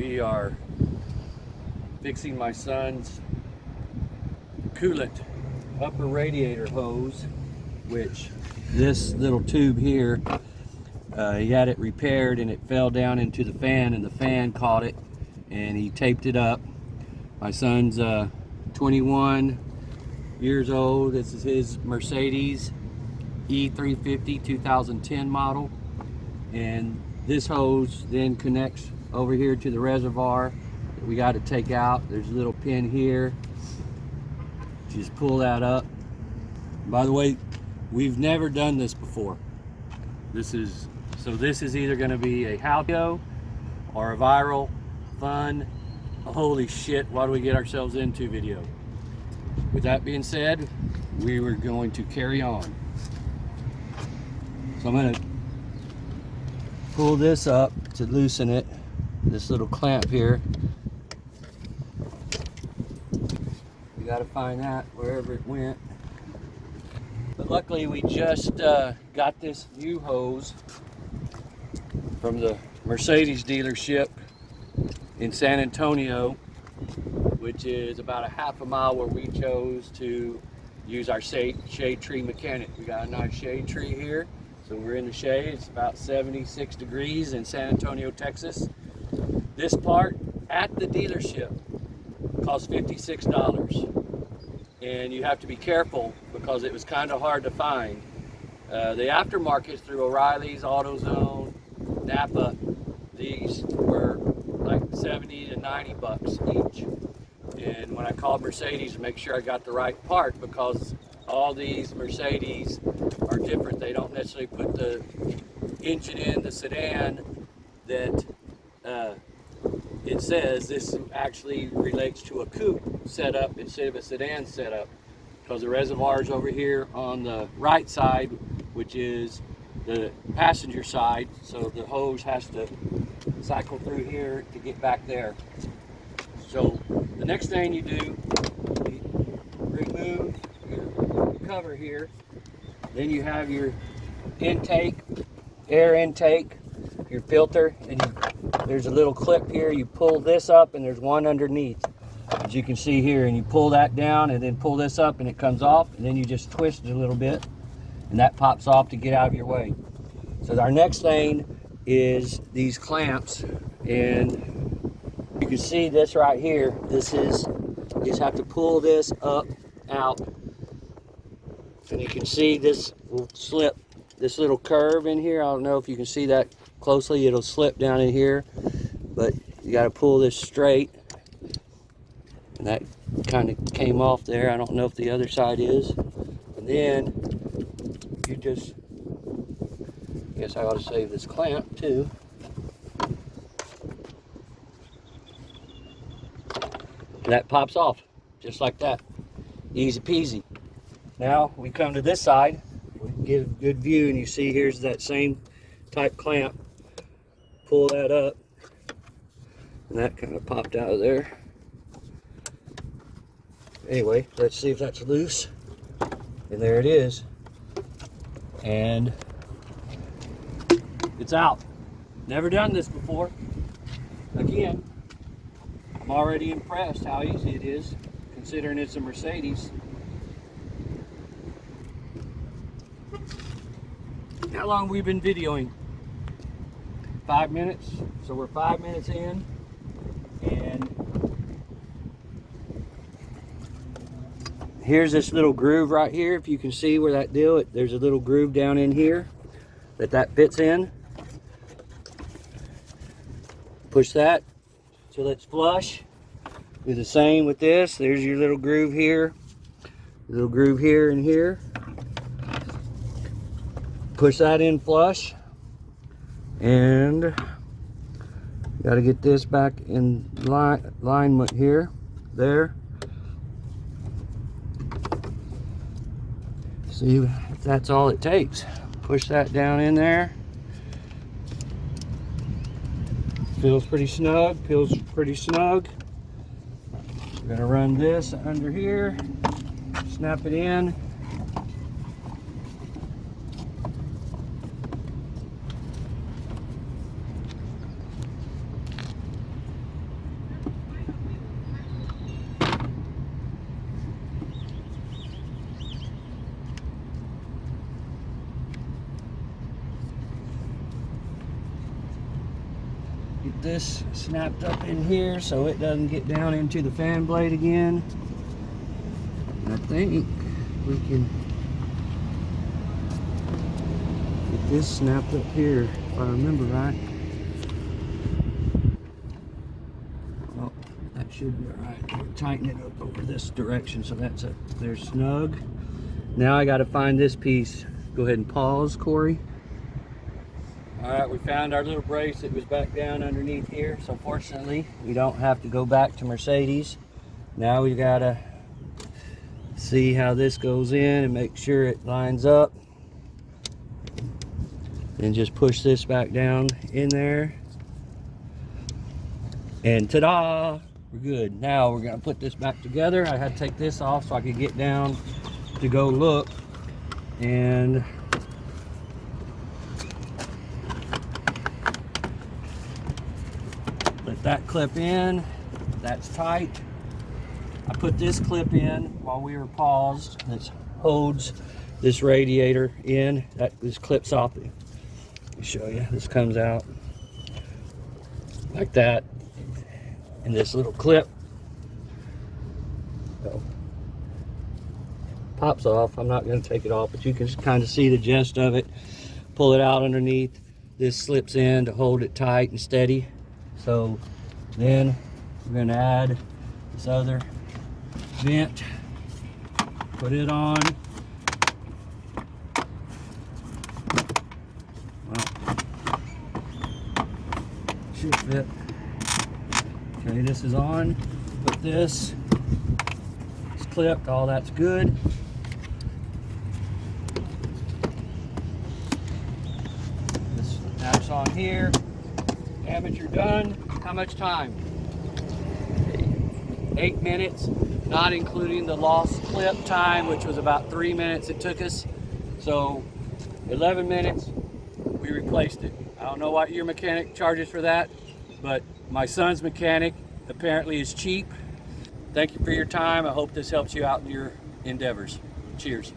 We are fixing my son's coolant upper radiator hose, which this little tube here, he had it repaired and it fell down into the fan, and the fan caught it and he taped it up. My son's 21 years old. This is his Mercedes E350 2010 model, and this hose then connects over here to the reservoir that we got to take out. There's a little pin here. Just pull that up. By the way, we've never done this before. This is either going to be a how-to or a viral, fun, holy shit, what do we get ourselves into video. With that being said, we were going to carry on. So I'm going to pull this up to loosen it, this little clamp here. You got to find that wherever it went. But luckily we just got this new hose from the Mercedes dealership in San Antonio, which is about a half a mile where we chose to use our shade tree mechanic. We got a nice shade tree here, so we're in the shade. It's about 76 degrees in San Antonio, Texas. This part at the dealership costs $56, and you have to be careful because it was kind of hard to find. The aftermarket through O'Reilly's, AutoZone, Napa, these were like 70 to 90 bucks each. And when I called Mercedes to make sure I got the right part, because all these Mercedes are different. They don't necessarily put the engine in the sedan that it says. This actually relates to a coupe setup instead of a sedan setup, because the reservoir is over here on the right side, which is the passenger side, so the hose has to cycle through here to get back there. So the next thing you do, you remove your cover here. Then you have your intake, air intake, your filter, and there's a little clip here. You pull this up and there's one underneath, as you can see here, and you pull that down and then pull this up and it comes off, and then you just twist it a little bit and that pops off to get out of your way. So our next thing is these clamps, and you can see this right here. This is, you just have to pull this up, out, and you can see this will slip. This little curve in here, I don't know if you can see that closely, it'll slip down in here, but you got to pull this straight, and that kind of came off there. I don't know if the other side is. And then you just, I guess I ought to save this clamp too. And that pops off just like that, easy peasy. Now we come to this side, we get a good view, and you see here's that same type clamp. Pull that up, and that kind of popped out of there. Anyway, let's see if that's loose, and there it is, and it's out. Never done this before. Again, I'm already impressed how easy it is, considering it's a Mercedes. How long have we been videoing? 5 minutes. So we're 5 minutes in, and here's this little groove right here. If you can see where that deal, there's a little groove down in here that fits in. Push that till it's flush. Do the same with this. There's your little groove here, little groove here and here. Push that in flush, and got to get this back in alignment here, there. See if that's all it takes. Push that down in there. Feels pretty snug, feels pretty snug. We're gonna run this under here, snap it in. get this snapped up in here so it doesn't get down into the fan blade again. I think we can get this snapped up here, if I remember right. Well, that should be all right. We'll tighten it up over this direction so that's up there snug. Now I got to find this piece. Go ahead and pause, Corey. All right, we found our little brace. It was back down underneath here. So fortunately, we don't have to go back to Mercedes. Now we got to see how this goes in and make sure it lines up. And just push this back down in there. And ta-da! We're good. Now we're gonna put this back together. I had to take this off so I could get down to go look. And let that clip in. That's tight. I put this clip in while we were paused. This holds this radiator in. This clips off. Let me show you. This comes out like that. And this little clip pops off. I'm not going to take it off, but you can just kind of see the gist of it. Pull it out underneath. This slips in to hold it tight and steady. So then we're going to add this other vent, put it on. Well, should fit. Okay, this is on. Put this. It's clipped. All that's good. This snaps on here. Damage, you're done. How much time? 8 minutes, not including the lost clip time, which was about 3 minutes it took us. So 11 minutes, we replaced it. I don't know what your mechanic charges for that, but my son's mechanic apparently is cheap. Thank you for your time. I hope this helps you out in your endeavors. Cheers.